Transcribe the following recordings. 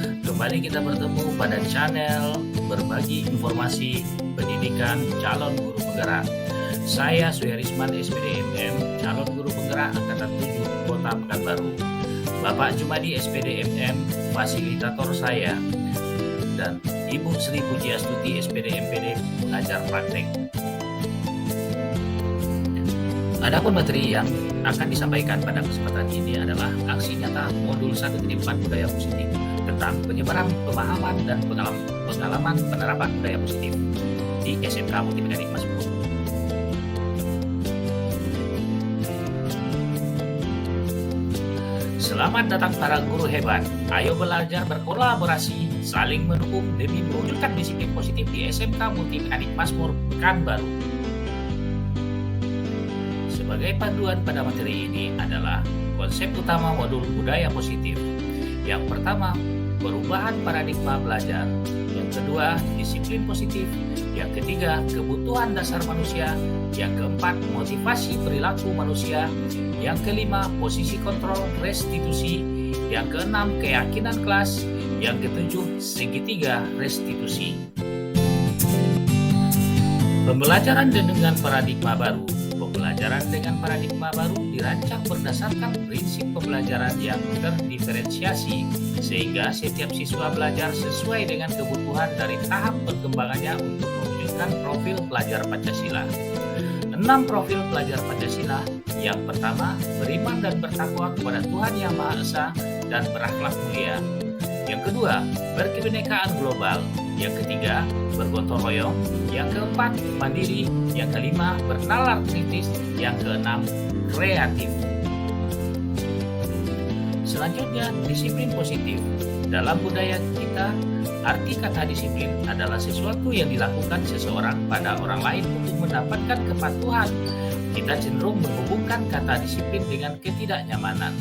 Kembali kita bertemu pada channel berbagi informasi pendidikan calon guru penggerak. Saya Suherisman SPDMM, calon guru penggerak Angkatan 7 Kota Pekanbaru. Bapak Jumadi SPDMM, fasilitator saya, dan Ibu Sri Pujiastuti SPDMPD, pengajar praktek. Adapun materi yang akan disampaikan pada kesempatan ini adalah aksi nyata modul 1.4 budaya positif tentang penyebaran pemahaman dan pengalaman penerapan budaya positif di SMK Multimekanik Masmur. Selamat datang para guru hebat. Ayo belajar berkolaborasi, saling mendukung demi mewujudkan disiplin positif di SMK Multimekanik Masmur Pekanbaru. Sebagai panduan pada materi ini adalah konsep utama modul budaya positif. Yang pertama, perubahan paradigma belajar. Yang kedua, disiplin positif. Yang ketiga, kebutuhan dasar manusia. Yang keempat, motivasi perilaku manusia. Yang kelima, posisi kontrol restitusi. Yang keenam, keyakinan kelas. Yang ketujuh, segitiga restitusi. Pembelajaran dengan paradigma baru. Pembelajaran dengan paradigma baru dirancang berdasarkan prinsip pembelajaran yang terdiferensiasi, sehingga setiap siswa belajar sesuai dengan kebutuhan dari tahap perkembangannya untuk mewujudkan profil pelajar Pancasila. 6 profil pelajar Pancasila. Yang pertama, beriman dan bertakwa kepada Tuhan Yang Maha Esa dan berakhlak mulia. Yang kedua, berkebinekaan global. Yang ketiga, bergotong royong. Yang keempat, mandiri. Yang kelima, bernalar kritis. Yang keenam, kreatif. Selanjutnya, disiplin positif. Dalam budaya kita, arti kata disiplin adalah sesuatu yang dilakukan seseorang pada orang lain untuk mendapatkan kepatuhan. Kita cenderung menghubungkan kata disiplin dengan ketidaknyamanan.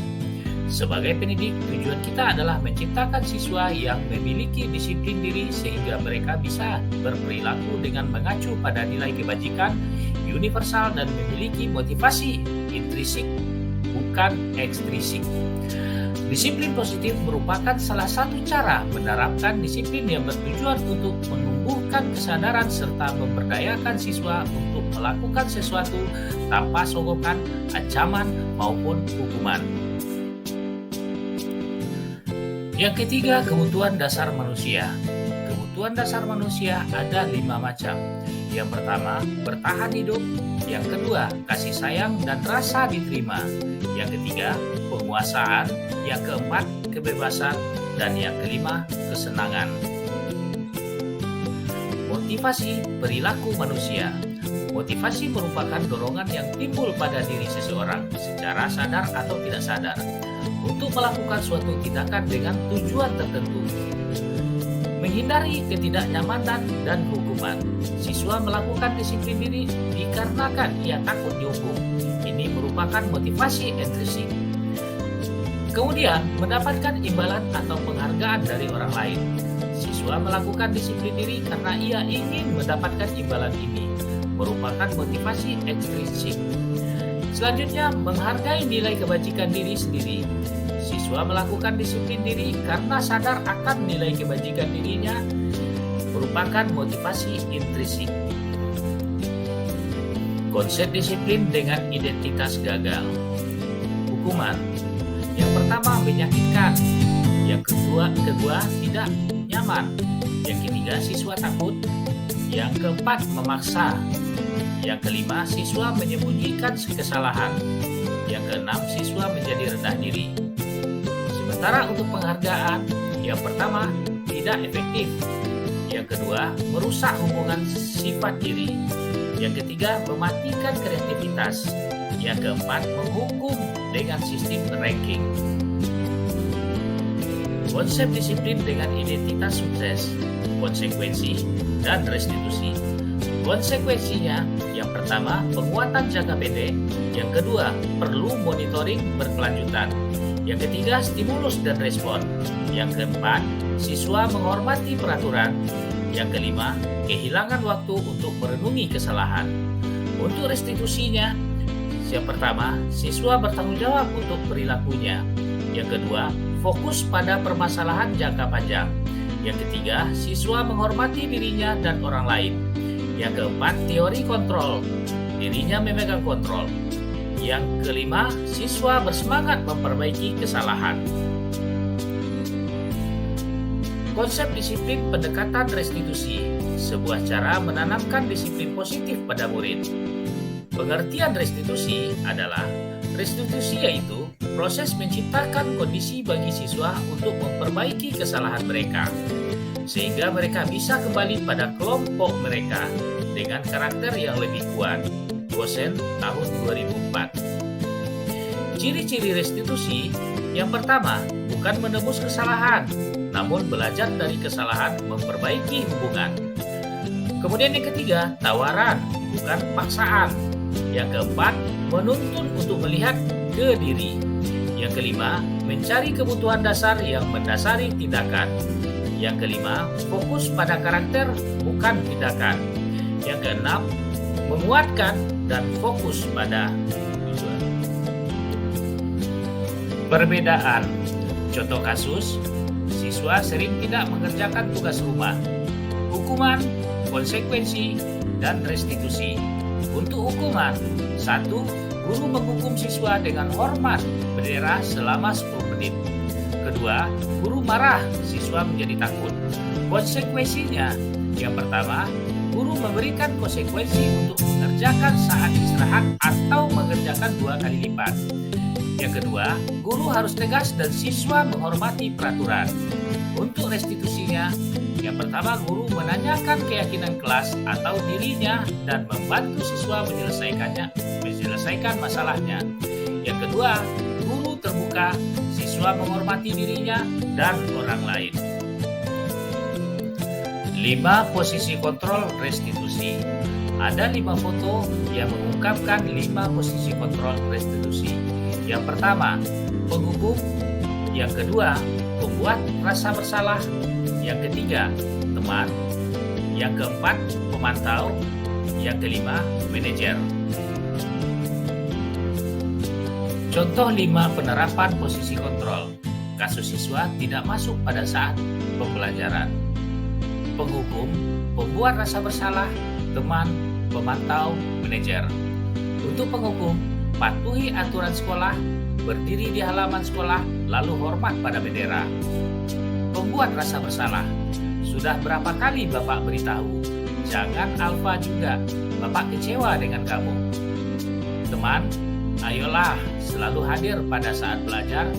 Sebagai pendidik, tujuan kita adalah menciptakan siswa yang memiliki disiplin diri sehingga mereka bisa berperilaku dengan mengacu pada nilai kebajikan universal dan memiliki motivasi intrinsik, bukan ekstrinsik. Disiplin positif merupakan salah satu cara menerapkan disiplin yang bertujuan untuk menumbuhkan kesadaran serta memberdayakan siswa untuk melakukan sesuatu tanpa sogokan, ancaman, maupun hukuman. Yang ketiga, kebutuhan dasar manusia. Kebutuhan dasar manusia ada 5 macam. Yang pertama, bertahan hidup. Yang kedua, kasih sayang dan rasa diterima. Yang ketiga, penguasaan. Yang keempat, kebebasan. Dan yang kelima, kesenangan. Motivasi perilaku manusia. Motivasi merupakan dorongan yang timbul pada diri seseorang secara sadar atau tidak sadar untuk melakukan suatu tindakan dengan tujuan tertentu. Menghindari ketidaknyamanan dan hukuman. Siswa melakukan disiplin diri dikarenakan ia takut dihukum. Ini merupakan motivasi intrinsik. Kemudian, mendapatkan imbalan atau penghargaan dari orang lain. Siswa melakukan disiplin diri karena ia ingin mendapatkan imbalan ini. Merupakan motivasi ekstrinsik. Selanjutnya, menghargai nilai kebajikan diri sendiri. Siswa melakukan disiplin diri karena sadar akan nilai kebajikan dirinya, merupakan motivasi intrinsik. Konsep disiplin dengan identitas gagal. Hukuman. Yang pertama, menyakitkan. Yang kedua tidak nyaman. Yang ketiga, siswa takut. Yang keempat, memaksa. Yang kelima, siswa menyembunyikan kesalahan. Yang keenam, siswa menjadi rendah diri. Sementara untuk penghargaan, yang pertama, tidak efektif. Yang kedua, merusak hubungan sifat diri. Yang ketiga, mematikan kreativitas. Yang keempat, menghukum dengan sistem ranking. Konsep disiplin dengan identitas sukses, konsekuensi, dan restitusi. Konsekuensinya, yang pertama, penguatan jangka pendek. Yang kedua, perlu monitoring berkelanjutan. Yang ketiga, stimulus dan respon. Yang keempat, siswa menghormati peraturan. Yang kelima, kehilangan waktu untuk merenungi kesalahan. Untuk restitusinya, yang pertama, siswa bertanggung jawab untuk perilakunya. Yang kedua, fokus pada permasalahan jangka panjang. Yang ketiga, siswa menghormati dirinya dan orang lain. Yang keempat, teori kontrol. Dirinya memegang kontrol. Yang kelima, siswa bersemangat memperbaiki kesalahan. Konsep disiplin pendekatan restitusi, sebuah cara menanamkan disiplin positif pada murid. Pengertian restitusi adalah restitusi yaitu proses menciptakan kondisi bagi siswa untuk memperbaiki kesalahan mereka, sehingga mereka bisa kembali pada kelompok mereka dengan karakter yang lebih kuat. Gosen tahun 2004. Ciri-ciri restitusi, yang pertama, bukan menebus kesalahan, namun belajar dari kesalahan memperbaiki hubungan. Kemudian yang ketiga, tawaran, bukan paksaan. Yang keempat, menuntun untuk melihat ke diri. Yang kelima, mencari kebutuhan dasar yang mendasari tindakan. Yang kelima, fokus pada karakter, bukan tindakan. Yang keenam, menguatkan dan fokus pada tujuan. Perbedaan. Contoh kasus, siswa sering tidak mengerjakan tugas rumah. Hukuman, konsekuensi, dan restitusi. Untuk hukuman, 1. Guru menghukum siswa dengan hormat bendera selama 10 menit. Kedua, guru marah, siswa menjadi takut. Konsekuensinya, yang pertama, guru memberikan konsekuensi untuk mengerjakan saat istirahat atau mengerjakan 2 kali lipat. Yang kedua, guru harus tegas dan siswa menghormati peraturan. Untuk restitusinya, yang pertama, guru menanyakan keyakinan kelas atau dirinya dan membantu siswa menyelesaikan masalahnya. Yang kedua, guru terbuka, siswa menghormati dirinya dan orang lain. 5 posisi kontrol restitusi. Ada 5 foto yang mengungkapkan 5 posisi kontrol restitusi. Yang pertama, penghukum. Yang kedua, pembuat rasa bersalah. Yang ketiga, teman. Yang keempat, pemantau. Yang kelima, manajer. Contoh 5 penerapan posisi kontrol. Kasus siswa tidak masuk pada saat pembelajaran. Penghukum, pembuat rasa bersalah, teman, pemantau, manajer. Untuk penghukum, patuhi aturan sekolah, berdiri di halaman sekolah, lalu hormat pada bendera. Pembuat rasa bersalah, sudah berapa kali Bapak beritahu, jangan alfa juga, Bapak kecewa dengan kamu. Teman, ayolah selalu hadir pada saat belajar,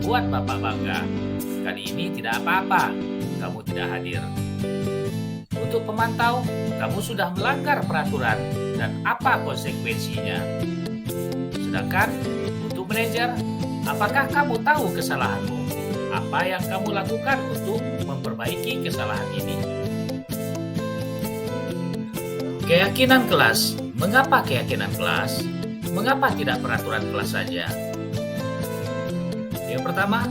buat Bapak bangga. Kali ini tidak apa-apa, kamu tidak hadir. Untuk pemantau, kamu sudah melanggar peraturan dan apa konsekuensinya. Sedangkan untuk manajer, apakah kamu tahu kesalahanmu? Apa yang kamu lakukan untuk memperbaiki kesalahan ini? Keyakinan kelas. Mengapa keyakinan kelas? Mengapa tidak peraturan kelas saja? Yang pertama,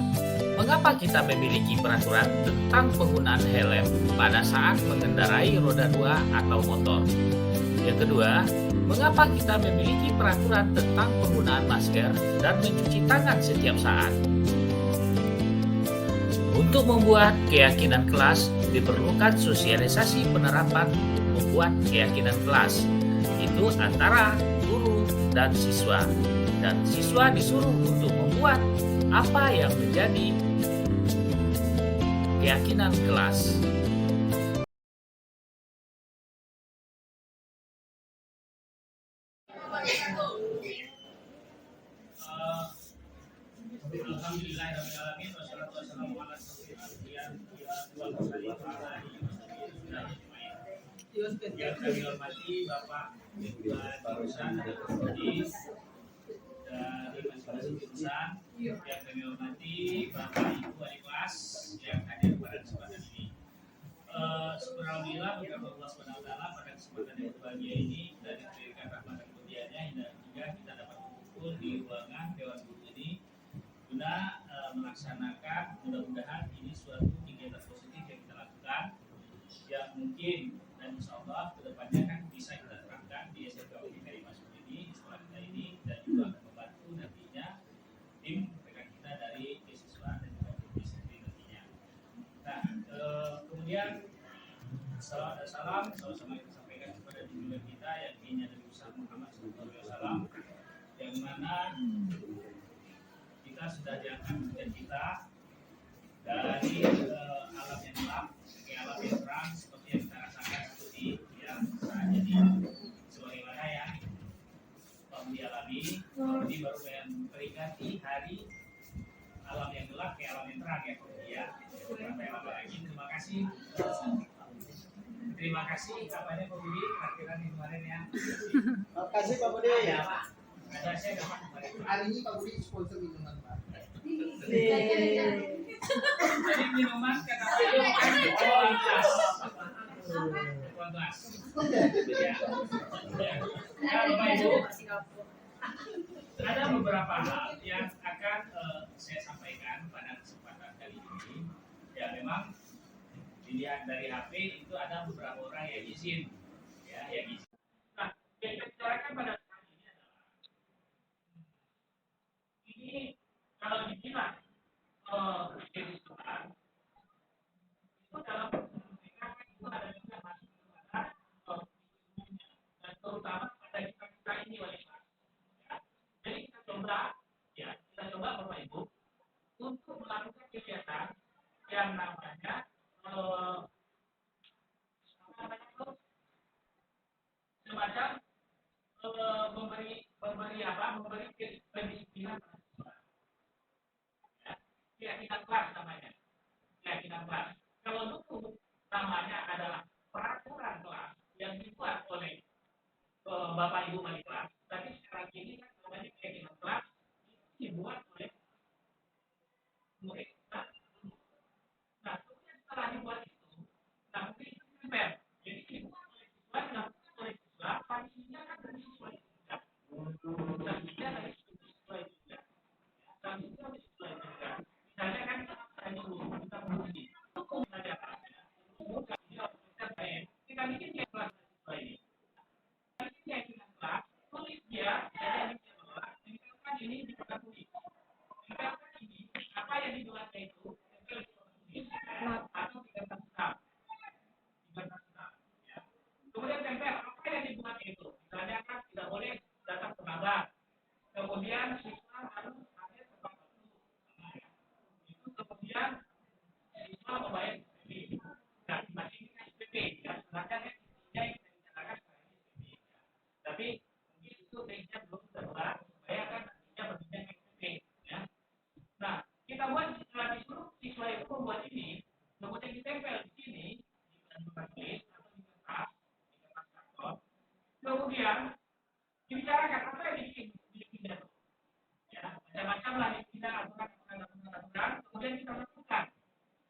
mengapa kita memiliki peraturan tentang penggunaan helm pada saat mengendarai roda 2 atau motor? Yang kedua, mengapa kita memiliki peraturan tentang penggunaan masker dan mencuci tangan setiap saat? Untuk membuat keyakinan kelas, diperlukan sosialisasi penerapan membuat keyakinan kelas. Itu antara guru dan siswa. Dan siswa disuruh untuk membuat apa yang menjadi keyakinan kelas. Yang kami hormati Bapak Ketua Jurusan dari masing-masing jurusan, yang kami hormati Bapak Ibu Wali kelas yang hadir pada kesempatan ini. Alhamdulillah berkat Allah SWT pada kesempatan yang berbahagia ini kita diberikan rahmat dan karunia-Nya hingga kita dapat berkumpul di ruangan Dewan Guru ini guna melaksanakan, mudah-mudahan ini suatu kegiatan positif yang kita lakukan yang mungkin dan insya Allah kedepannya kan bisa kita terapkan di SMK UGM Masuk ini, di sekolah kita ini, dan juga akan membantu nantinya tim rekan kita dari siswa dan juga Kemudian salam sama-sama kita sampaikan kepada junjungan kita yakni Nabi Muhammad SAW, yang mana kita sudah diangkat sejak kita dari alam yang gelap ke alam yang terang, seperti yang kita rasakan seperti yang saat ini sebagaimana yang telah dialami. Jadi baru memperingati hari alam yang gelap ke alam yang terang ya, ya. Sampai lama lagi. Terima kasih apanya Pak Budi parkiran di kemarin ya. Terima kasih Pak Budi. Ada saya dapat kemarin. Hari ini Pak Budi sponsor minuman Pak. Jadi minuman kata Pak Budi gelas. Gelas. Ya. Kalau Pak Ibu ada beberapa hal yang akan saya sampaikan pada kesempatan kali ini. Ya memang dilihat dari HP itu ada beberapa orang yang izin, ya, yang izin. Nah, yang kita bicarakan pada saat ini adalah ini kalau dibilang jadi Tuhan itu dalam mereka itu ada juga masuk kepada dan terutama pada kita ini wanita. Ya. Jadi kita coba Bapak Ibu untuk melakukan kegiatan yang namanya semacam memberi pendisiplinan pada siswa. Ya, keyakinan kelas namanya. Keyakinan kelas. Kalau dulu namanya adalah peraturan kelas yang dibuat oleh Bapak Ibu wali kelas, tapi sekarang ini kan namanya keyakinan kelas itu dibuat oleh murid. Nah, setelah dibuat itu, nanti itu tempel. Jadi dibuat oleh siswa, dilakukan oleh siswa, sanksinya kan dari siswa itu juga. Sanksinya dari siswa itu juga. Sanksinya dari siswa itu juga. Misalnya kan kita dulu, kita menguji. Hukum saja kan. Bukan kita bikin dia kelas siswa ini. Kita bikin dia kelas, tulis dia, jadi misalkan ini diketahui. Misalkan ini, apa yang dibuatnya itu, atau 3 ya. Kemudian tempel apa yang dibuat itu, misalnya kan tidak boleh datang ke magang, kemudian siswa harus hadir tepat waktu, itu kemudian siswa membayar SPP. Nah, masih ini SPP ya, sedangkan intinya yang kita bicarakan sekarang ini SPP ya. Tapi mungkin itu baiknya belum terbuat supaya kan nantinya berbincang SPP ya. Nah, kita buat setelah disuruh siswa itu membuat ini, kemudian ditempel di sini di tempat tulis atau di kertas karton. Kemudian dibicarakan apa yang dipindah, ya macam-macam lah dipindah aturan. Kemudian kita lakukan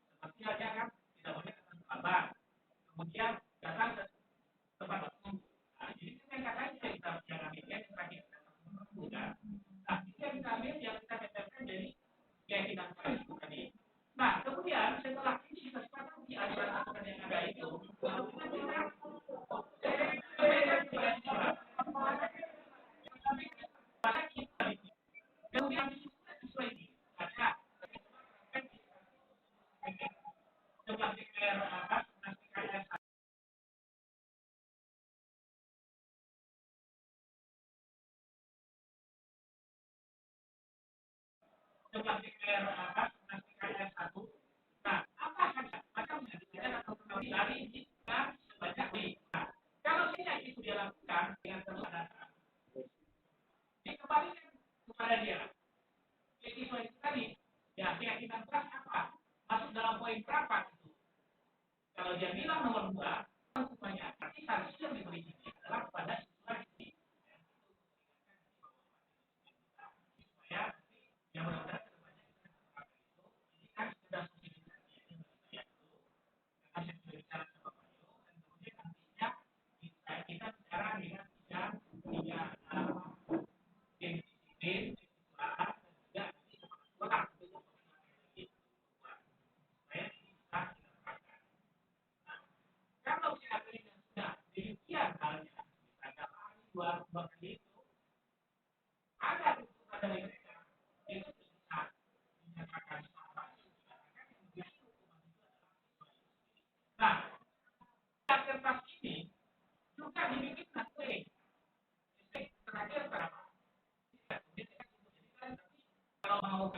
seperti aja kan tidak boleh datang ke kabar, kemudian datang ke tempat waktu. Nah, jadi itu yang katanya kita ambil ya terakhir kan. Nah, itu yang kita ambil yang kita tempelkan jadi keyakinan itu tadi. Nah, kemudian setelah ini kita sepakati aturan-aturan yang ada itu, kemudian sesuai ini ada sebelah DPR atas nanti KS sebelah DPR atas nanti KS1. Nah, apa saja macamnya tidak atau kembali dari ini dan sebanyak ini. Nah, kalau tidak itu dia lakukan dengan kesadaran, dikembalikan kepada dia. Siswa itu tadi, ya keyakinan kelas apa? Masuk dalam poin berapa itu? Kalau dia bilang nomor 2, hukumannya berarti sanksi yang diberi ini adalah kepada siswa ini. Supaya yang benar-benar kedepannya ini kan sudah sosialisasi ya itu karena saya sudah bicara sama Pak Yo dan kemudian nantinya kita bicara dengan tiga disiplin kalau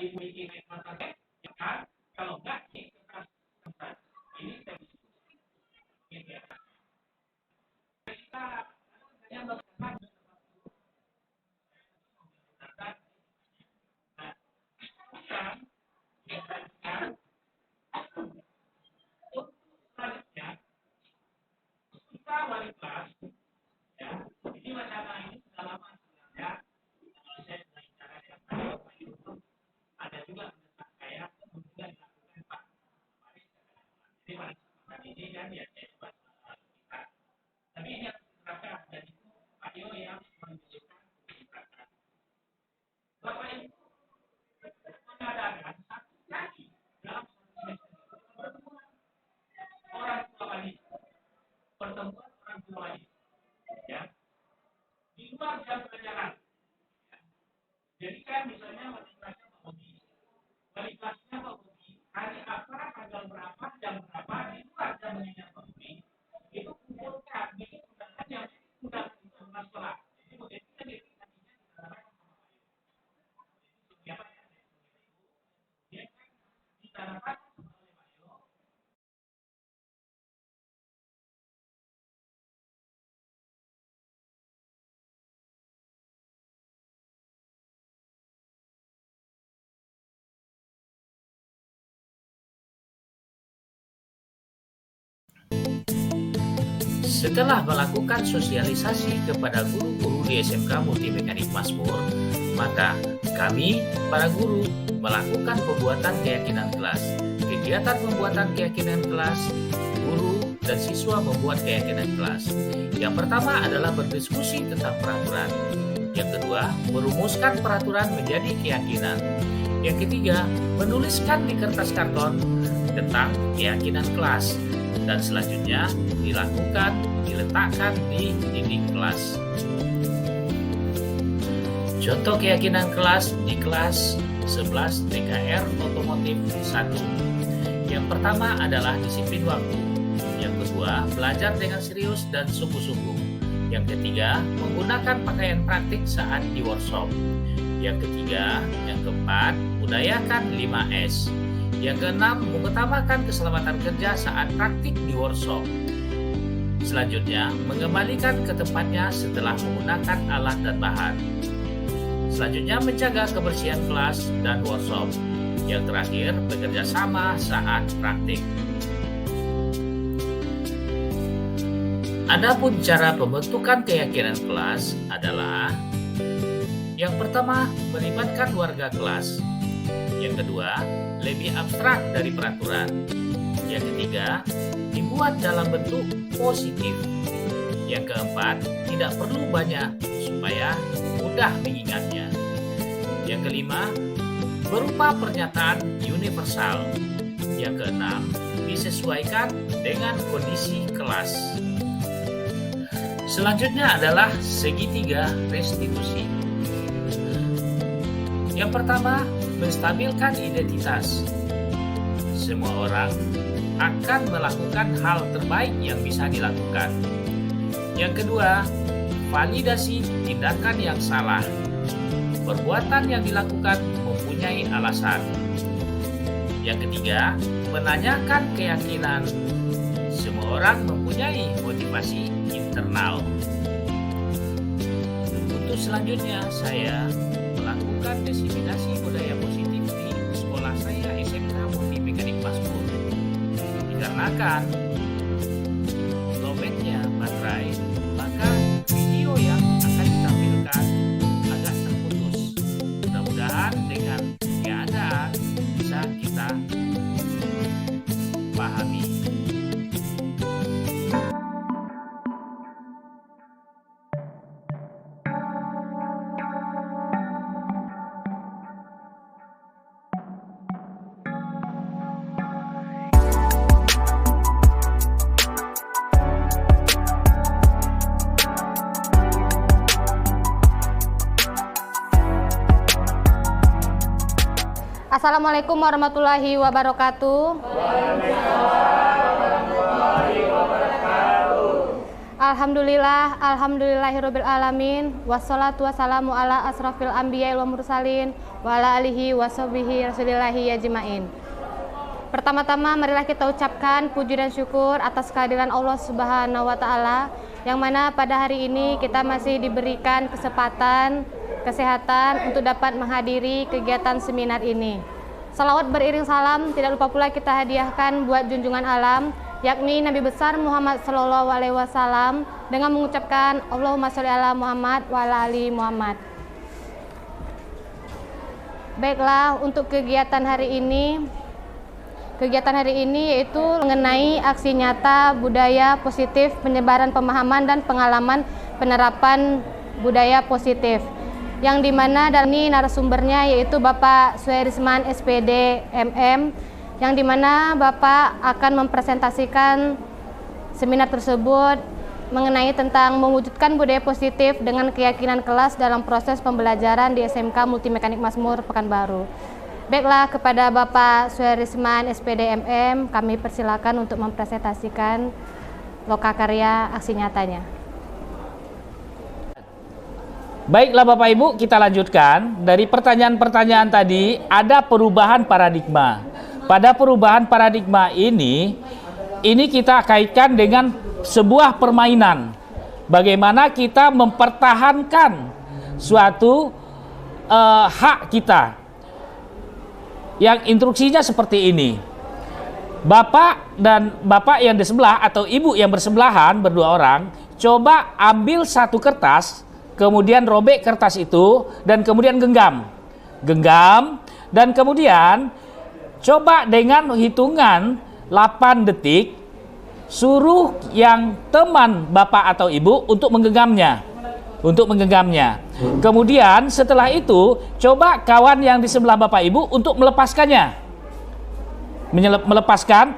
dimiliki naik mata ya kan? Kalau enggak ini kertas tempat ini saya diskusi gitu ya. Kita hanya melakukan selanjutnya kita wali kelas ya. Ini wacana ini sudah lama sebenarnya. Saya dengan cara yang ada juga mendesak saya untuk dilakukan Pak. Jadi pada kesempatan ini kan ya saya coba kita. Tapi ini harus diterapkan dan itu Pak Yo yang menunjukkan kebijakan. Bapak Ibu mengadakan satu kali dalam pertemuan orang tua wanita, pertemuan orang tua wanita, ya di luar jam pelajaran. Jadi kan misalnya wali kelasnya Pak Budi, wali kelasnya Pak Budi, hari apa, tanggal berapa, jam berapa, di luar jam mengingat Pak Budi, itu kumpulkan, bikin undangan yang sudah dilakukan sekolah. Jadi begitu kan nantinya ditandangkan sama Pak Ibu. Siapa yang ditandangkan oleh Pak Ibu. Setelah melakukan sosialisasi kepada guru-guru di SMK Multimekanik Mazmur, maka kami, para guru, melakukan pembuatan keyakinan kelas. Kegiatan pembuatan keyakinan kelas, guru dan siswa membuat keyakinan kelas. Yang pertama adalah berdiskusi tentang peraturan. Yang kedua, merumuskan peraturan menjadi keyakinan. Yang ketiga, menuliskan di kertas karton tentang keyakinan kelas. Dan selanjutnya diletakkan di dinding kelas. Contoh keyakinan kelas di kelas 11 TKR Otomotif 1. Yang pertama adalah disiplin waktu. Yang kedua, belajar dengan serius dan sungguh-sungguh. Yang ketiga, menggunakan pakaian praktik saat di workshop. Yang ketiga, yang keempat, budayakan 5S. Yang keenam, mengutamakan keselamatan kerja saat praktik di workshop. Selanjutnya, mengembalikan ke tempatnya setelah menggunakan alat dan bahan. Selanjutnya, menjaga kebersihan kelas dan workshop. Yang terakhir, bekerja sama saat praktik. Adapun cara pembentukan keyakinan kelas adalah: yang pertama, melibatkan warga kelas. Yang kedua, lebih abstrak dari peraturan. Yang ketiga, dibuat dalam bentuk positif. Yang keempat, tidak perlu banyak supaya mudah mengingatnya. Yang kelima, berupa pernyataan universal. Yang keenam, disesuaikan dengan kondisi kelas. Selanjutnya adalah segitiga restitusi. Yang pertama, menstabilkan identitas. Semua orang akan melakukan hal terbaik yang bisa dilakukan. Yang kedua, validasi tindakan yang salah. Perbuatan yang dilakukan mempunyai alasan. Yang ketiga, menanyakan keyakinan. Semua orang mempunyai motivasi internal. Untuk selanjutnya, saya melakukan diseminasi budaya positif di sekolah saya SMK Multimekanik Mazmur. Dikarenakan lowbatnya baterai, maka video yang akan ditampilkan agak terputus. Mudah-mudahan dengan keadaan bisa kita pahami. Assalamualaikum warahmatullahi wabarakatuh. Alhamdulillahirabbil alamin wassalatu wassalamu ala asrofil anbiya'i wal mursalin wa ala alihi wa sahbihi rasulillahi ajmain. Pertama-tama marilah kita ucapkan puji dan syukur atas kehadiran Allah Subhanahu wa taala yang mana pada hari ini kita masih diberikan kesempatan, kesehatan untuk dapat menghadiri kegiatan seminar ini. Salawat beriring salam tidak lupa pula kita hadiahkan buat junjungan alam yakni Nabi besar Muhammad sallallahu alaihi wasallam dengan mengucapkan Allahumma sholli ala Muhammad wa ala ali Muhammad. Baiklah, untuk kegiatan hari ini yaitu mengenai aksi nyata budaya positif, penyebaran pemahaman dan pengalaman penerapan budaya positif, yang dimana dalam ini narasumbernya yaitu Bapak Suherisman SPD MM, yang dimana Bapak akan mempresentasikan seminar tersebut mengenai tentang mewujudkan budaya positif dengan keyakinan kelas dalam proses pembelajaran di SMK Multimekanik Mazmur Pekanbaru. Baiklah, kepada Bapak Suherisman SPD MM kami persilakan untuk mempresentasikan lokakarya aksi nyatanya. Baiklah Bapak Ibu, kita lanjutkan. Dari pertanyaan-pertanyaan tadi ada perubahan paradigma. Pada perubahan paradigma ini kita kaitkan dengan sebuah permainan. Bagaimana kita mempertahankan suatu hak kita. Yang instruksinya seperti ini. Bapak dan bapak yang di sebelah atau ibu yang bersebelahan berdua orang, coba ambil satu kertas, kemudian robek kertas itu dan kemudian genggam, dan kemudian coba dengan hitungan 8 detik suruh yang teman bapak atau ibu untuk menggenggamnya. Kemudian setelah itu coba kawan yang di sebelah bapak ibu untuk melepaskan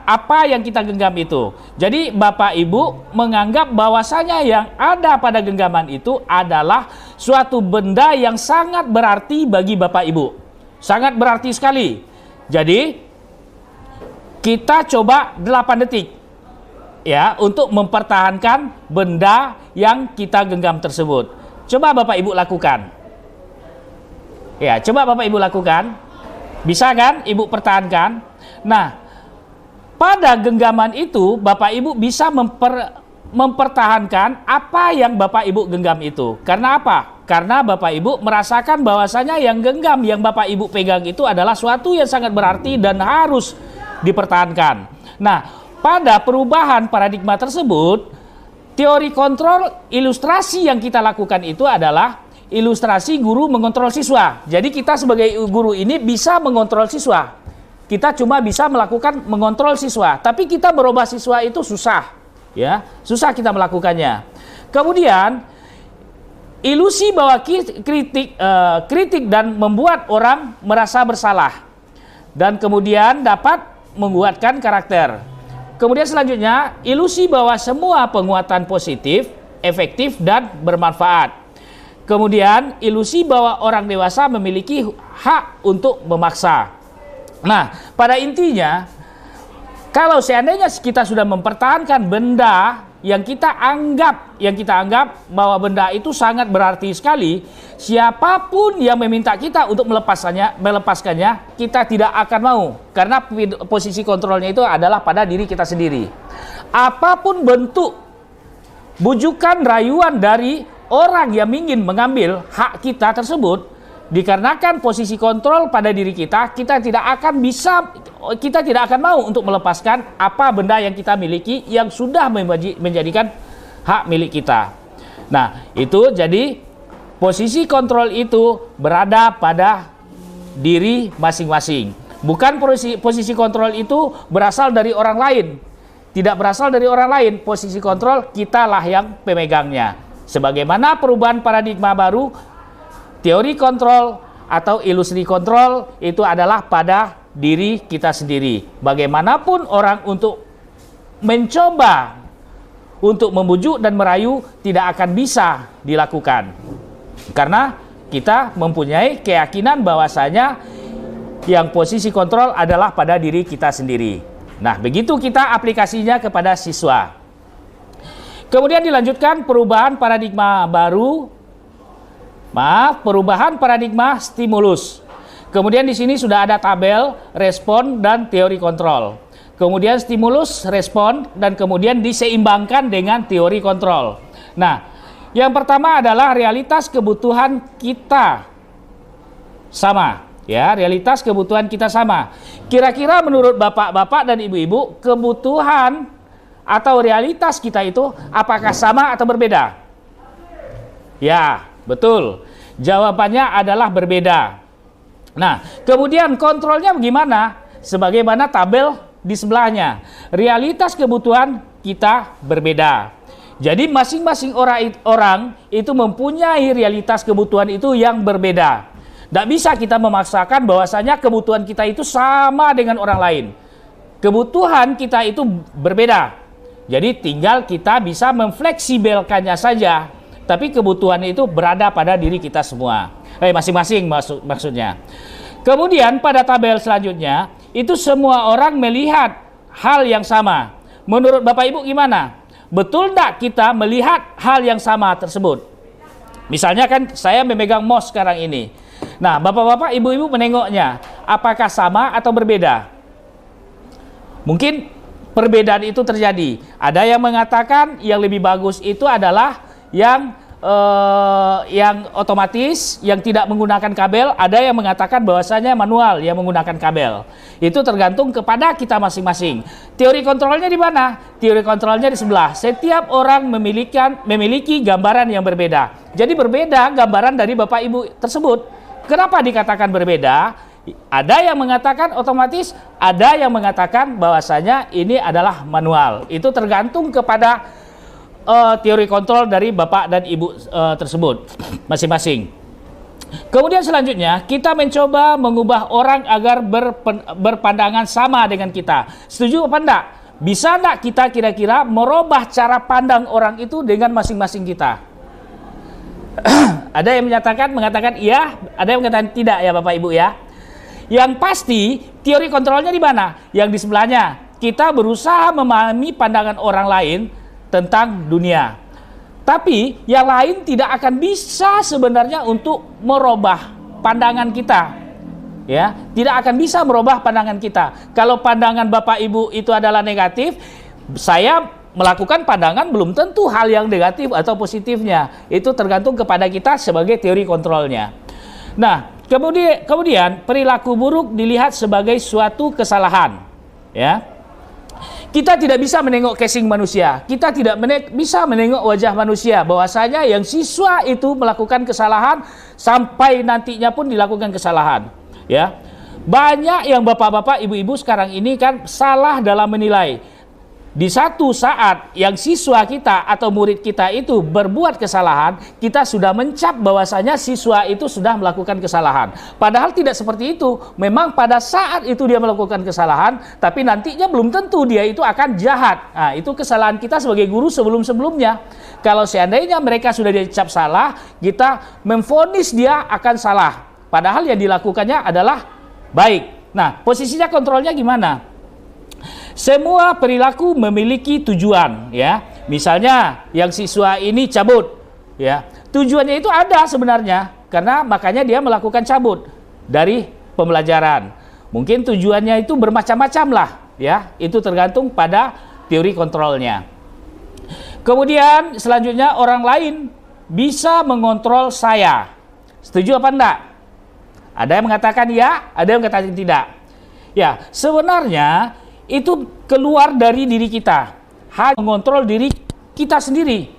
apa yang kita genggam itu. Jadi bapak ibu menganggap bahwasanya yang ada pada genggaman itu adalah suatu benda yang sangat berarti bagi bapak ibu. Sangat berarti sekali. Jadi kita coba 8 detik ya untuk mempertahankan benda yang kita genggam tersebut. Coba Bapak Ibu lakukan. Ya, coba Bapak Ibu lakukan. Bisa kan Ibu pertahankan? Nah, pada genggaman itu Bapak Ibu bisa mempertahankan apa yang Bapak Ibu genggam itu. Karena apa? Karena Bapak Ibu merasakan bahwasanya yang genggam yang Bapak Ibu pegang itu adalah suatu yang sangat berarti dan harus dipertahankan. Nah, pada perubahan paradigma tersebut, teori kontrol ilustrasi yang kita lakukan itu adalah ilustrasi guru mengontrol siswa. Jadi kita sebagai guru ini bisa mengontrol siswa. Kita cuma bisa melakukan mengontrol siswa, tapi kita merubah siswa itu susah, ya, susah kita melakukannya. Kemudian ilusi bahwa kritik dan membuat orang merasa bersalah, dan kemudian dapat menguatkan karakter. Kemudian selanjutnya, ilusi bahwa semua penguatan positif, efektif, dan bermanfaat. Kemudian, ilusi bahwa orang dewasa memiliki hak untuk memaksa. Nah, pada intinya, kalau seandainya kita sudah mempertahankan benda yang kita anggap bahwa benda itu sangat berarti sekali, siapapun yang meminta kita untuk melepaskannya, kita tidak akan mau, karena posisi kontrolnya itu adalah pada diri kita sendiri. Apapun bentuk bujukan rayuan dari orang yang ingin mengambil hak kita tersebut, dikarenakan posisi kontrol pada diri kita, kita tidak akan mau untuk melepaskan apa benda yang kita miliki yang sudah menjadikan hak milik kita. Nah, itu jadi posisi kontrol itu berada pada diri masing-masing. Bukan posisi kontrol itu berasal dari orang lain. Tidak berasal dari orang lain. Posisi kontrol kitalah yang pemegangnya. Sebagaimana perubahan paradigma baru, teori kontrol atau ilusi kontrol itu adalah pada diri kita sendiri. Bagaimanapun orang untuk mencoba untuk membujuk dan merayu tidak akan bisa dilakukan. Karena kita mempunyai keyakinan bahwasanya yang posisi kontrol adalah pada diri kita sendiri. Nah, begitu kita aplikasinya kepada siswa. Kemudian dilanjutkan perubahan paradigma baru. Perubahan paradigma stimulus. Kemudian di sini sudah ada tabel, respon, dan teori kontrol. Kemudian stimulus, respon, dan kemudian diseimbangkan dengan teori kontrol. Nah, yang pertama adalah realitas kebutuhan kita sama. Ya, realitas kebutuhan kita sama. Kira-kira menurut bapak-bapak dan ibu-ibu, kebutuhan atau realitas kita itu apakah sama atau berbeda? Ya, betul. Jawabannya adalah berbeda. Nah, kemudian kontrolnya bagaimana? Sebagaimana tabel di sebelahnya. Realitas kebutuhan kita berbeda. Jadi masing-masing orang itu mempunyai realitas kebutuhan itu yang berbeda. Tidak bisa kita memaksakan bahwasanya kebutuhan kita itu sama dengan orang lain. Kebutuhan kita itu berbeda. Jadi tinggal kita bisa memfleksibelkannya saja. Tapi kebutuhan itu berada pada diri kita semua. Masing-masing maksudnya. Kemudian pada tabel selanjutnya, itu semua orang melihat hal yang sama. Menurut Bapak Ibu gimana? Betul tidak kita melihat hal yang sama tersebut? Misalnya kan saya memegang mouse sekarang ini. Nah, bapak-bapak, ibu-ibu menengoknya. Apakah sama atau berbeda? Mungkin perbedaan itu terjadi. Ada yang mengatakan yang lebih bagus itu adalah yang otomatis, yang tidak menggunakan kabel. Ada yang mengatakan bahwasanya manual yang menggunakan kabel. Itu tergantung kepada kita masing-masing. Teori kontrolnya di mana? Teori kontrolnya di sebelah. Setiap orang memiliki gambaran yang berbeda. Jadi berbeda gambaran dari Bapak Ibu tersebut. Kenapa dikatakan berbeda? Ada yang mengatakan otomatis, ada yang mengatakan bahwasanya ini adalah manual. Itu tergantung kepada teori kontrol dari Bapak dan Ibu tersebut masing-masing. Kemudian selanjutnya kita mencoba mengubah orang agar berpandangan sama dengan kita. Setuju apa enggak? Bisa enggak kita kira-kira merubah cara pandang orang itu dengan masing-masing kita? Ada yang mengatakan iya, ada yang mengatakan tidak ya Bapak Ibu ya. Yang pasti teori kontrolnya di mana? Yang di sebelahnya. Kita berusaha memahami pandangan orang lain tentang dunia. Tapi yang lain tidak akan bisa sebenarnya untuk merubah pandangan kita. Ya, tidak akan bisa merubah pandangan kita. Kalau pandangan Bapak Ibu itu adalah negatif, saya melakukan pandangan belum tentu hal yang negatif atau positifnya. Itu tergantung kepada kita sebagai teori kontrolnya. Nah, kemudian perilaku buruk dilihat sebagai suatu kesalahan. Ya. Kita tidak bisa menengok casing manusia. Kita tidak bisa menengok wajah manusia. Bahwasanya yang siswa itu melakukan kesalahan sampai nantinya pun dilakukan kesalahan. Ya, banyak yang bapak-bapak, ibu-ibu sekarang ini kan salah dalam menilai. Di satu saat yang siswa kita atau murid kita itu berbuat kesalahan, kita sudah mencap bahwasanya siswa itu sudah melakukan kesalahan. Padahal tidak seperti itu. Memang pada saat itu dia melakukan kesalahan, tapi nantinya belum tentu dia itu akan jahat. Nah, itu kesalahan kita sebagai guru sebelum-sebelumnya. Kalau seandainya mereka sudah dicap salah, kita memvonis dia akan salah. Padahal yang dilakukannya adalah baik. Nah, posisinya kontrolnya gimana? Semua perilaku memiliki tujuan, ya. Misalnya yang siswa ini cabut, ya. Tujuannya itu ada sebenarnya, karena makanya dia melakukan cabut dari pembelajaran. Mungkin tujuannya itu bermacam-macam lah, ya. Itu tergantung pada teori kontrolnya. Kemudian selanjutnya orang lain bisa mengontrol saya. Setuju apa enggak? Ada yang mengatakan ya, ada yang mengatakan tidak. Ya, sebenarnya itu keluar dari diri kita, hanya mengontrol diri kita sendiri.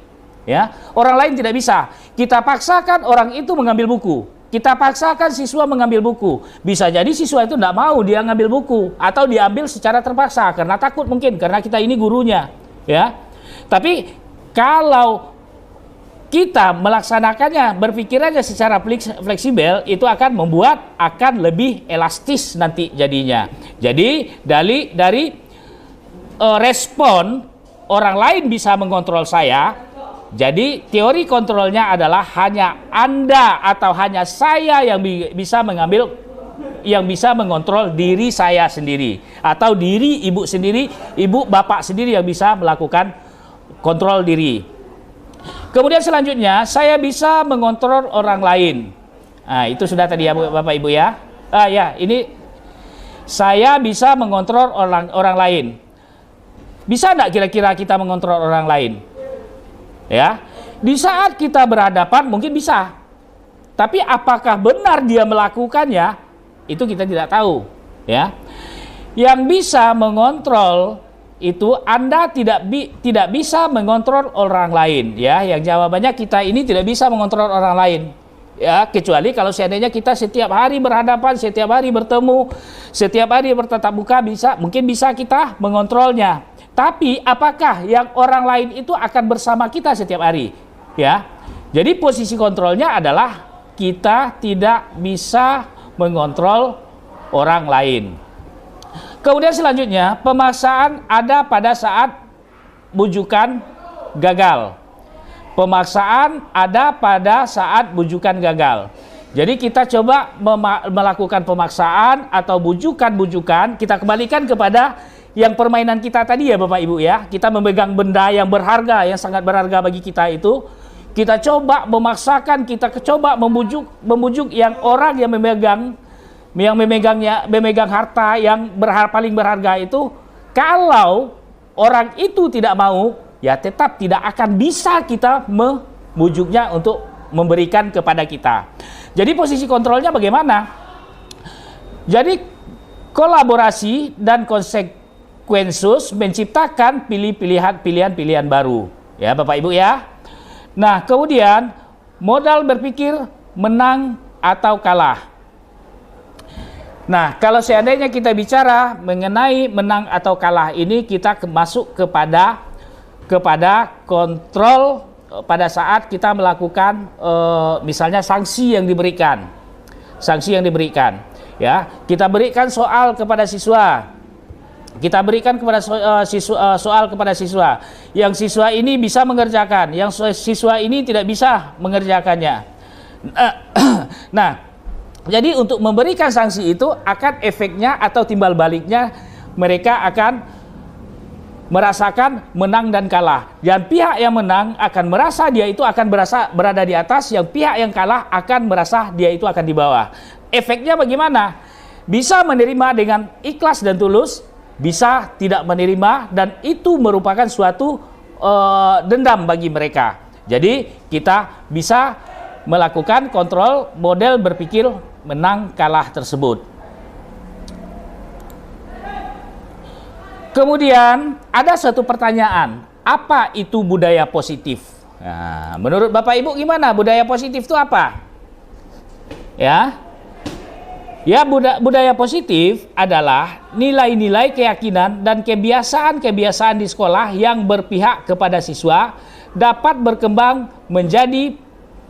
Ya, orang lain tidak bisa. Kita paksakan orang itu mengambil buku. Kita paksakan siswa mengambil buku. Bisa jadi siswa itu tidak mau dia ngambil buku atau diambil secara terpaksa karena takut mungkin karena kita ini gurunya. Ya, tapi kalau kita melaksanakannya, berpikirannya secara fleksibel, itu akan lebih elastis nanti jadinya. Jadi dari respon orang lain bisa mengontrol saya. Jadi teori kontrolnya adalah hanya Anda atau hanya saya yang bisa mengontrol diri saya sendiri atau diri ibu sendiri, ibu bapak sendiri yang bisa melakukan kontrol diri. Kemudian selanjutnya saya bisa mengontrol orang lain. Nah, itu sudah tadi ya Bapak Ibu ya. Ini saya bisa mengontrol orang lain. Bisa enggak kira-kira kita mengontrol orang lain? Ya. Di saat kita berhadapan mungkin bisa. Tapi apakah benar dia melakukannya? Itu kita tidak tahu, ya. Yang bisa mengontrol itu Anda tidak bisa mengontrol orang lain, ya. Yang jawabannya kita ini tidak bisa mengontrol orang lain. Ya, kecuali kalau seandainya kita setiap hari berhadapan, setiap hari bertemu, setiap hari bertatap muka, mungkin bisa kita mengontrolnya. Tapi apakah yang orang lain itu akan bersama kita setiap hari? Ya. Jadi posisi kontrolnya adalah kita tidak bisa mengontrol orang lain. Kemudian selanjutnya, pemaksaan ada pada saat bujukan gagal. Pemaksaan ada pada saat bujukan gagal. Jadi kita coba melakukan pemaksaan atau bujukan-bujukan, kita kembalikan kepada yang permainan kita tadi ya Bapak Ibu ya. Kita memegang benda yang berharga, yang sangat berharga bagi kita itu. Kita coba memaksakan, kita coba membujuk yang orang yang memegang harta yang paling berharga itu. Kalau orang itu tidak mau, ya tetap tidak akan bisa kita membujuknya untuk memberikan kepada kita. Jadi posisi kontrolnya bagaimana? Jadi kolaborasi dan konsekuensus menciptakan pilihan-pilihan baru. Ya Bapak Ibu ya. Nah kemudian modal berpikir menang atau kalah. Nah kalau seandainya kita bicara mengenai menang atau kalah ini, kita masuk kepada kontrol pada saat kita melakukan misalnya sanksi yang diberikan. Ya, kita berikan soal kepada siswa. Kita berikan kepada soal kepada siswa. Yang siswa ini bisa mengerjakan, yang siswa ini tidak bisa mengerjakannya. Nah, jadi untuk memberikan sanksi itu akan efeknya atau timbal baliknya mereka akan merasakan menang dan kalah. Dan pihak yang menang akan merasa dia itu akan berada di atas, yang pihak yang kalah akan merasa dia itu akan di bawah. Efeknya bagaimana? Bisa menerima dengan ikhlas dan tulus, bisa tidak menerima, dan itu merupakan suatu dendam bagi mereka. Jadi kita bisa melakukan kontrol model berpikir menang kalah tersebut. Kemudian ada satu pertanyaan, apa itu budaya positif? Nah, menurut Bapak Ibu gimana? Budaya positif itu apa? Ya, budaya positif adalah nilai-nilai, keyakinan dan kebiasaan-kebiasaan di sekolah yang berpihak kepada siswa dapat berkembang menjadi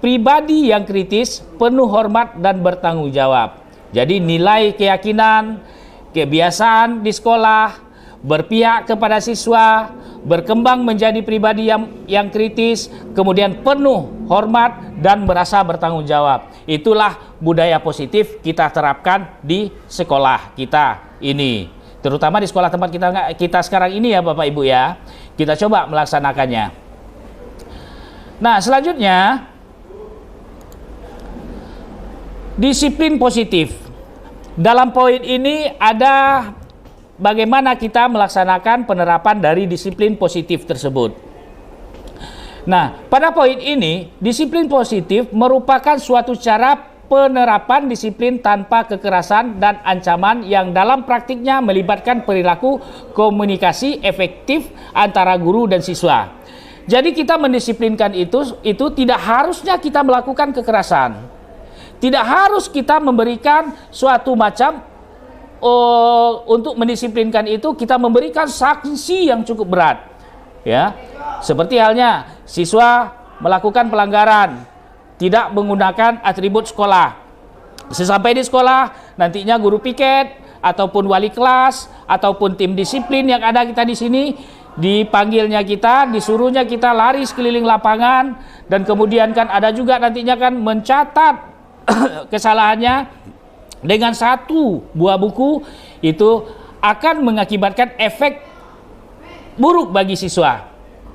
pribadi yang kritis, penuh hormat dan bertanggung jawab. Jadi nilai, keyakinan, kebiasaan di sekolah berpihak kepada siswa, berkembang menjadi pribadi yang kritis, kemudian penuh hormat dan merasa bertanggung jawab. Itulah budaya positif kita terapkan di sekolah kita ini. Terutama di sekolah tempat kita sekarang ini ya Bapak Ibu ya. Kita coba melaksanakannya. Nah, selanjutnya disiplin positif. Dalam poin ini ada bagaimana kita melaksanakan penerapan dari disiplin positif tersebut. Nah, pada poin ini, disiplin positif merupakan suatu cara penerapan disiplin tanpa kekerasan dan ancaman yang dalam praktiknya melibatkan perilaku komunikasi efektif antara guru dan siswa. Jadi kita mendisiplinkan itu tidak harusnya kita melakukan kekerasan. Tidak harus kita memberikan suatu macam untuk mendisiplinkan itu kita memberikan sanksi yang cukup berat, ya. Seperti halnya siswa melakukan pelanggaran, tidak menggunakan atribut sekolah. Sesampai di sekolah, nantinya guru piket ataupun wali kelas ataupun tim disiplin yang ada kita di sini dipanggilnya kita, disuruhnya kita lari sekeliling lapangan, dan kemudian kan ada juga nantinya kan mencatat kesalahannya dengan satu buah buku. Itu akan mengakibatkan efek buruk bagi siswa.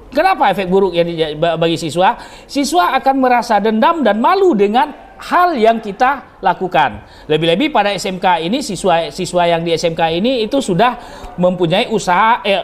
Kenapa efek buruk bagi siswa? Siswa akan merasa dendam dan malu dengan hal yang kita lakukan. Lebih-lebih pada SMK ini, siswa yang di SMK ini itu sudah mempunyai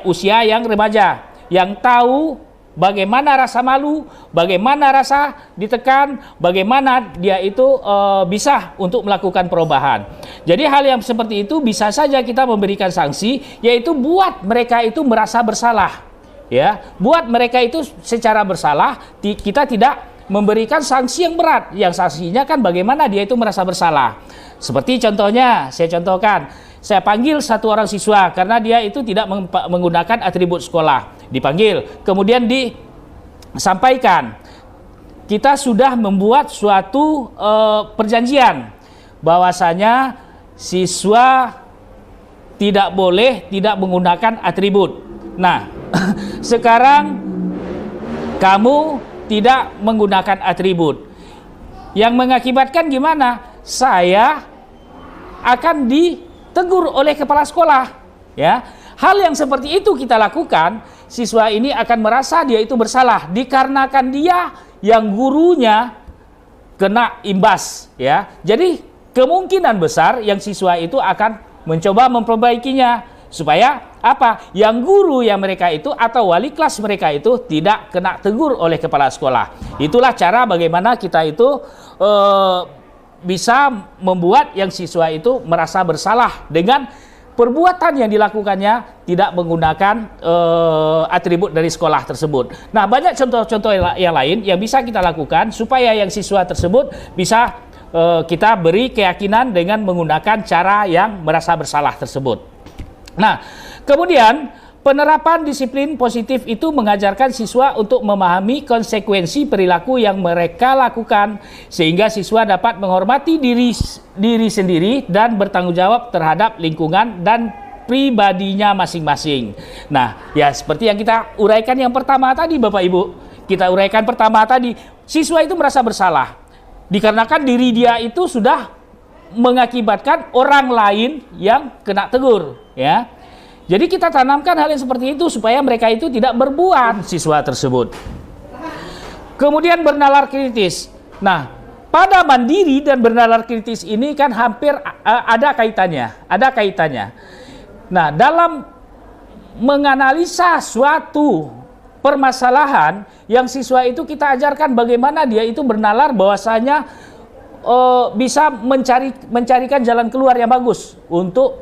usia yang remaja, yang tahu bagaimana rasa malu, bagaimana rasa ditekan, bagaimana dia itu bisa untuk melakukan perubahan. Jadi hal yang seperti itu bisa saja kita memberikan sanksi, yaitu buat mereka itu merasa bersalah. Ya, buat mereka itu secara bersalah, kita tidak memberikan sanksi yang berat, yang sanksinya kan bagaimana dia itu merasa bersalah. Seperti contohnya, saya contohkan, saya panggil satu orang siswa karena dia itu tidak menggunakan atribut sekolah. Dipanggil, kemudian disampaikan, kita sudah membuat suatu perjanjian bahwasanya siswa tidak boleh tidak menggunakan atribut. Nah, sekarang kamu tidak menggunakan atribut. Yang mengakibatkan gimana? Saya akan ditegur oleh kepala sekolah. Ya, hal yang seperti itu kita lakukan, siswa ini akan merasa dia itu bersalah dikarenakan dia yang gurunya kena imbas. Ya, jadi kemungkinan besar yang siswa itu akan mencoba memperbaikinya. Supaya apa? Yang guru yang mereka itu atau wali kelas mereka itu tidak kena tegur oleh kepala sekolah. Itulah cara bagaimana kita itu bisa membuat yang siswa itu merasa bersalah dengan perbuatan yang dilakukannya tidak menggunakan atribut dari sekolah tersebut. Nah, banyak contoh-contoh yang lain yang bisa kita lakukan supaya yang siswa tersebut bisa kita beri keyakinan dengan menggunakan cara yang merasa bersalah tersebut. Nah, kemudian penerapan disiplin positif itu mengajarkan siswa untuk memahami konsekuensi perilaku yang mereka lakukan sehingga siswa dapat menghormati diri sendiri dan bertanggung jawab terhadap lingkungan dan pribadinya masing-masing. Nah, ya seperti yang kita uraikan yang pertama tadi Bapak Ibu. Kita uraikan pertama tadi, siswa itu merasa bersalah dikarenakan diri dia itu sudah mengakibatkan orang lain yang kena tegur, ya. Jadi kita tanamkan hal yang seperti itu supaya mereka itu tidak berbuat siswa tersebut. Kemudian bernalar kritis. Nah, pada mandiri dan bernalar kritis ini kan hampir ada kaitannya. Nah, dalam menganalisa suatu permasalahan yang siswa itu kita ajarkan bagaimana dia itu bernalar bahwasanya bisa mencarikan jalan keluar yang bagus untuk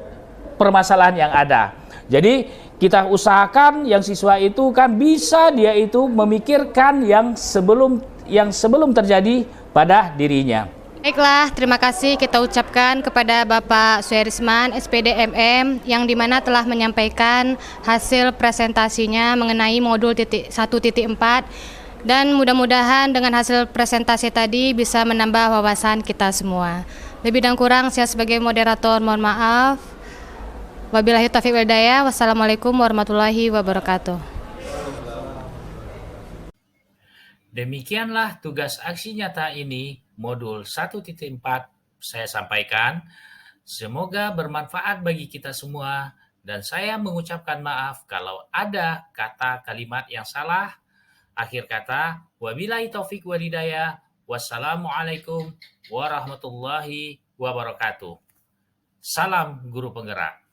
permasalahan yang ada. Jadi kita usahakan yang siswa itu kan bisa dia itu memikirkan yang sebelum terjadi pada dirinya. Baiklah, terima kasih kita ucapkan kepada Bapak Suherisman, SPD MM, yang dimana telah menyampaikan hasil presentasinya mengenai modul 1.4. Dan mudah-mudahan dengan hasil presentasi tadi bisa menambah wawasan kita semua. Lebih dan kurang saya sebagai moderator mohon maaf. Wabillahi taufiq wal hidayah. Wassalamualaikum warahmatullahi wabarakatuh. Demikianlah tugas aksi nyata ini modul 1.4 saya sampaikan. Semoga bermanfaat bagi kita semua dan saya mengucapkan maaf kalau ada kata kalimat yang salah. Akhir kata, wabillahi taufiq wal hidayah. Wassalamualaikum warahmatullahi wabarakatuh. Salam guru penggerak.